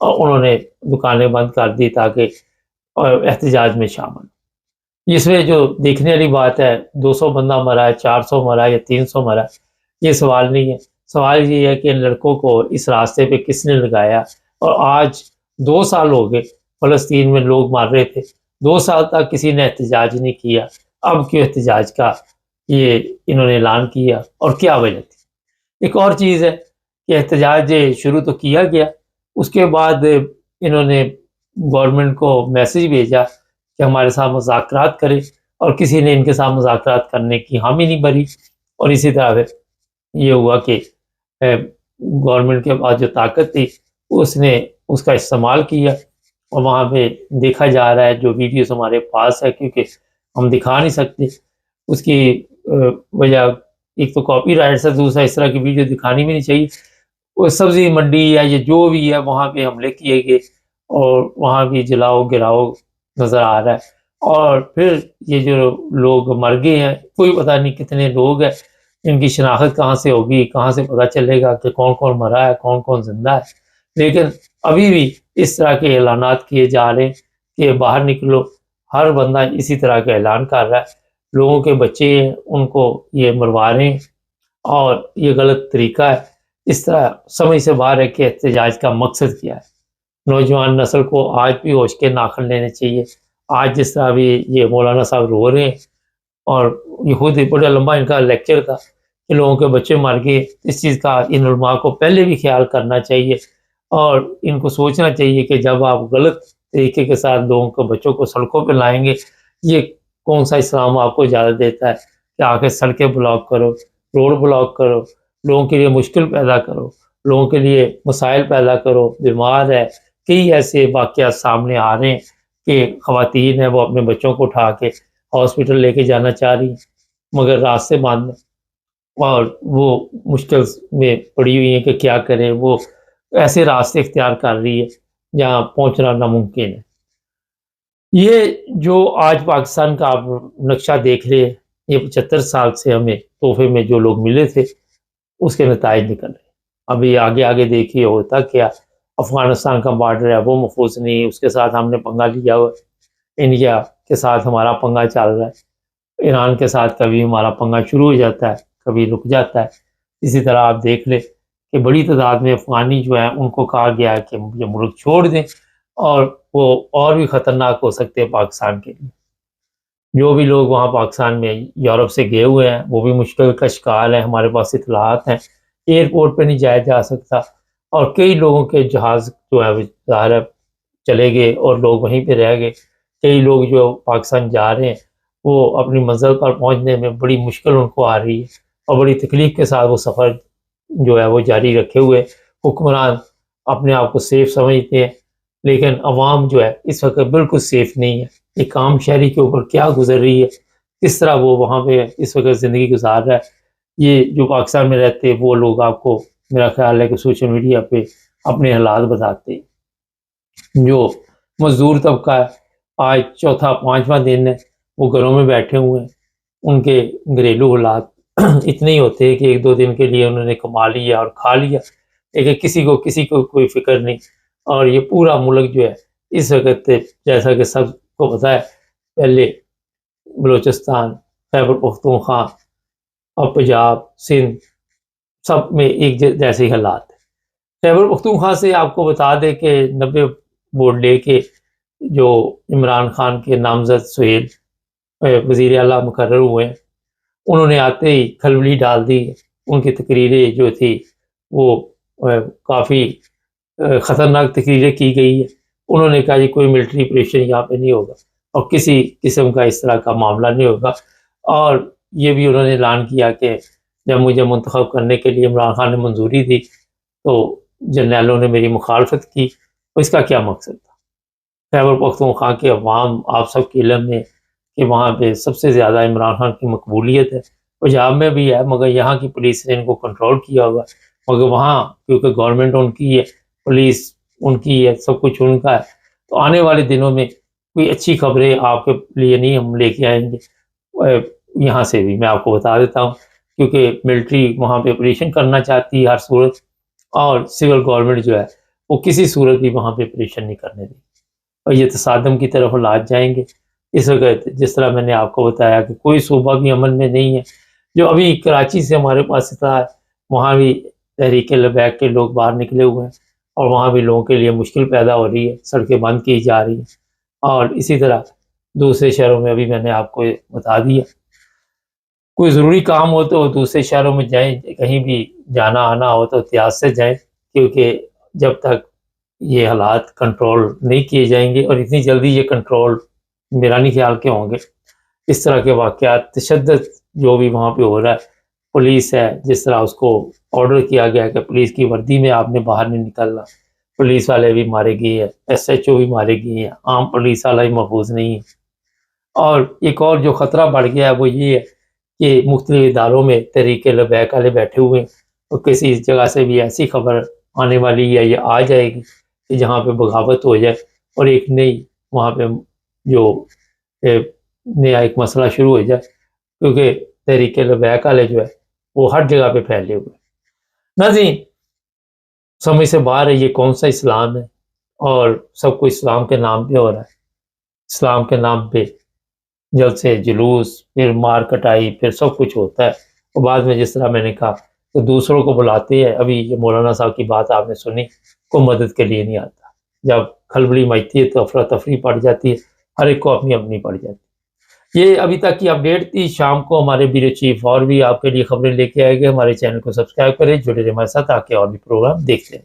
اور انہوں نے دکانیں بند کر دی تاکہ احتجاج میں شامل۔ اس میں جو دیکھنے والی بات ہے 200 بندہ مرا ہے، 400 مرا ہے یا 300 مرا ہے، یہ سوال نہیں ہے۔ سوال یہ ہے کہ ان لڑکوں کو اس راستے پہ کس نے لگایا، اور آج 2 سال ہو گئے فلسطین میں لوگ مر رہے تھے، 2 سال تک کسی نے احتجاج نہیں کیا، اب کیوں احتجاج کا یہ انہوں نے اعلان کیا اور کیا وجہ تھی؟ ایک اور چیز ہے کہ احتجاج شروع تو کیا گیا، اس کے بعد انہوں نے گورنمنٹ کو میسج بھیجا کہ ہمارے ساتھ مذاکرات کرے، اور کسی نے ان کے ساتھ مذاکرات کرنے کی حامی نہیں بھری، اور اسی طرح پھر یہ ہوا کہ گورنمنٹ کے پاس جو طاقت تھی اس نے اس کا استعمال کیا، اور وہاں پہ دیکھا جا رہا ہے جو ویڈیوز ہمارے پاس ہے، کیونکہ ہم دکھا نہیں سکتے اس کی وجہ ایک تو کاپی رائٹ سے، دوسرا اس طرح کی ویڈیو دکھانی بھی نہیں چاہیے۔ وہ سبزی منڈی یا یہ جو بھی ہے وہاں پہ حملے کیے گئے، اور وہاں بھی جلاؤ گراؤ نظر آ رہا ہے، اور پھر یہ جو لوگ مر گئے ہیں کوئی پتہ نہیں کتنے لوگ ہیں، ان کی شناخت کہاں سے ہوگی، کہاں سے پتہ چلے گا کہ کون کون مرا ہے کون کون زندہ ہے۔ لیکن ابھی بھی اس طرح کے اعلانات کیے جا رہے ہیں کہ باہر نکلو، ہر بندہ اسی طرح کا اعلان کر رہا ہے، لوگوں کے بچے ہیں ان کو یہ مروا رہے ہیں، اور یہ غلط طریقہ ہے۔ اس طرح سمجھ سے باہر ہے کہ احتجاج کا مقصد کیا ہے۔ نوجوان نسل کو آج بھی ہوش کے ناخن لینے چاہیے۔ آج جس طرح بھی یہ مولانا صاحب رو رہے ہیں، اور یہ خود بڑا لمبا ان کا لیکچر تھا کہ لوگوں کے بچے مر گئے، اس چیز کا ان علماء کو پہلے بھی خیال کرنا چاہیے، اور ان کو سوچنا چاہیے کہ جب آپ غلط طریقے کے ساتھ لوگوں کے بچوں کو سڑکوں پہ لائیں گے، یہ کون سا اسلام آپ کو اجازت دیتا ہے کہ آ کے سڑکیں بلاک کرو، روڈ بلاک کرو، لوگوں کے لیے مشکل پیدا کرو، لوگوں کے لیے مسائل پیدا کرو، بیمار ہے۔ کئی ایسے واقعات سامنے آ رہے ہیں کہ خواتین ہیں وہ اپنے بچوں کو اٹھا کے ہاسپٹل لے کے جانا چاہ رہی ہیں مگر راستے بند ہیں، اور وہ مشکل میں پڑی ہوئی ہیں کہ کیا کریں، وہ ایسے راستے اختیار کر رہی ہے جہاں پہنچنا ناممکن ہے۔ یہ جو آج پاکستان کا آپ نقشہ دیکھ رہے ہیں، یہ 75 سال سے ہمیں تحفے میں جو لوگ ملے تھے اس کے نتائج نکل رہے ہیں۔ ابھی آگے آگے دیکھیے ہوتا کیا، افغانستان کا بارڈر ہے وہ محفوظ نہیں، اس کے ساتھ ہم نے پنگا لیا ہوا ہے، انڈیا کے ساتھ ہمارا پنگا چل رہا ہے، ایران کے ساتھ کبھی ہمارا پنگا شروع ہو جاتا ہے کبھی رک جاتا ہے۔ اسی طرح آپ دیکھ لیں کہ بڑی تعداد میں افغانی جو ہیں ان کو کہا گیا ہے کہ یہ ملک چھوڑ دیں، اور وہ اور بھی خطرناک ہو سکتے ہیں پاکستان کے لیے۔ جو بھی لوگ وہاں پاکستان میں یورپ سے گئے ہوئے ہیں وہ بھی مشکل کا شکار ہیں، ہمارے پاس اطلاعات ہیں، ایئرپورٹ پہ نہیں جایا جا سکتا، اور کئی لوگوں کے جہاز جو ہے ظاہر ہے چلے گئے اور لوگ وہیں پہ رہ گئے۔ کئی لوگ جو پاکستان جا رہے ہیں وہ اپنی منزل پر پہنچنے میں بڑی مشکل ان کو آ رہی ہے، اور بڑی تکلیف کے ساتھ وہ سفر جو ہے وہ جاری رکھے ہوئے۔ حکمران اپنے آپ کو سیف سمجھتے ہیں، لیکن عوام جو ہے اس وقت بالکل سیف نہیں ہے۔ ایک عام شہری کے اوپر کیا گزر رہی ہے، کس طرح وہ وہاں پہ اس وقت زندگی گزار رہا ہے، یہ جو پاکستان میں رہتے وہ لوگ آپ کو میرا خیال ہے کہ سوشل میڈیا پہ اپنے حالات بتاتے ہیں۔ جو مزدور طبقہ ہے آج چوتھا پانچواں دن ہے وہ گھروں میں بیٹھے ہوئے ہیں، ان کے گھریلو حالات اتنے ہی ہوتے ہیں کہ ایک دو دن کے لیے انہوں نے کما لیا اور کھا لیا، لیکن کسی کو کوئی فکر نہیں۔ اور یہ پورا ملک جو ہے اس وقت جیسا کہ سب کو پتہ ہے، پہلے بلوچستان، خیبر پختونخوا اور پنجاب، سندھ سب میں ایک جیسے حالات ہیں۔ خیبر پختونخوا سے آپ کو بتا دیں کہ 90 ووٹ لے کے جو عمران خان کے نامزد سہیل وزیر اعلیٰ مقرر ہوئے ہیں، انہوں نے آتے ہی کھلبلی ڈال دی۔ ان کی تقریریں جو تھی وہ کافی خطرناک تقریریں کی گئی ہے۔ انہوں نے کہا یہ کوئی ملٹری آپریشن یہاں پہ نہیں ہوگا، اور کسی قسم کا اس طرح کا معاملہ نہیں ہوگا، اور یہ بھی انہوں نے اعلان کیا کہ جب مجھے منتخب کرنے کے لیے عمران خان نے منظوری دی تو جرنیلوں نے میری مخالفت کی۔ اس کا کیا مقصد تھا؟ خیبر پختونخوا کے عوام آپ سب کے علم میں کہ وہاں پہ سب سے زیادہ عمران خان کی مقبولیت ہے، پنجاب میں بھی ہے، مگر یہاں کی پولیس نے ان کو کنٹرول کیا ہوا، مگر وہاں کیونکہ گورنمنٹ ان کی ہے، پولیس ان کی ہے، سب کچھ ان کا ہے، تو آنے والے دنوں میں کوئی اچھی خبریں آپ کے لیے نہیں ہم لے کے آئیں گے۔ یہاں سے بھی میں آپ کو بتا دیتا ہوں، کیونکہ ملٹری وہاں پہ آپریشن کرنا چاہتی ہے ہر صورت، اور سول گورنمنٹ جو ہے وہ کسی صورت بھی وہاں پہ آپریشن نہیں کرنے دیں گے، اور یہ تصادم کی طرف حالات جائیں گے۔ اس وقت جس طرح میں نے آپ کو بتایا کہ کوئی صوبہ بھی عمل میں نہیں ہے، جو ابھی کراچی سے ہمارے پاس اطلاع ہے وہاں بھی تحریک لبیک کے لوگ باہر نکلے ہوئے ہیں، اور وہاں بھی لوگوں کے لیے مشکل پیدا ہو رہی ہے، سڑکیں بند کی جا رہی ہیں، اور اسی طرح دوسرے شہروں میں ابھی میں نے آپ کو بتا دیا۔ کوئی ضروری کام ہو تو دوسرے شہروں میں جائیں، کہیں بھی جانا آنا ہو تو احتیاط سے جائیں، کیونکہ جب تک یہ حالات کنٹرول نہیں کیے جائیں گے، اور اتنی جلدی یہ کنٹرول میرا نہیں خیال کے ہوں گے، اس طرح کے واقعات تشدد جو بھی وہاں پہ ہو رہا ہے، پولیس ہے جس طرح اس کو آرڈر کیا گیا ہے کہ پولیس کی وردی میں آپ نے باہر نہیں نکلنا، پولیس والے بھی مارے گئے ہیں، ایس ایچ او بھی مارے گئے ہیں، عام پولیس والا ہی محفوظ نہیں ہے۔ اور ایک اور جو خطرہ بڑھ گیا ہے وہ یہ ہے کہ مختلف اداروں میں تحریک لبیک والے بیٹھے ہوئے ہیں، اور کسی جگہ سے بھی ایسی خبر آنے والی ہے یا آ جائے گی کہ جہاں پہ بغاوت ہو جائے، اور ایک نئی وہاں پہ جو نیا ایک مسئلہ شروع ہو جائے، کیونکہ تحریک لبیک والے جو ہے وہ ہر جگہ پہ پھیلے ہوئے ہیں۔ ناظرین، سمجھ سے باہر ہے یہ کون سا اسلام ہے، اور سب کو اسلام کے نام پہ ہو رہا ہے۔ اسلام کے نام پہ جلد سے جلوس، پھر مار کٹائی، پھر سب کچھ ہوتا ہے، اور بعد میں جس طرح میں نے کہا کہ دوسروں کو بلاتے ہیں۔ ابھی یہ مولانا صاحب کی بات آپ نے سنی، کوئی مدد کے لیے نہیں آتا، جب کھلبلی مچتی ہے تو افراتفری پڑ جاتی ہے، ہر ایک کو اپنی اپنی پڑ جاتی ہے۔ یہ ابھی تک کی اپڈیٹ تھی۔ شام کو ہمارے بیورو چیف اور بھی آپ کے لیے خبریں لے کے آئے گے۔ ہمارے چینل کو سبسکرائب کریں، جڑے رہیں ہمارے ساتھ تاکہ اور بھی پروگرام دیکھتے ہیں۔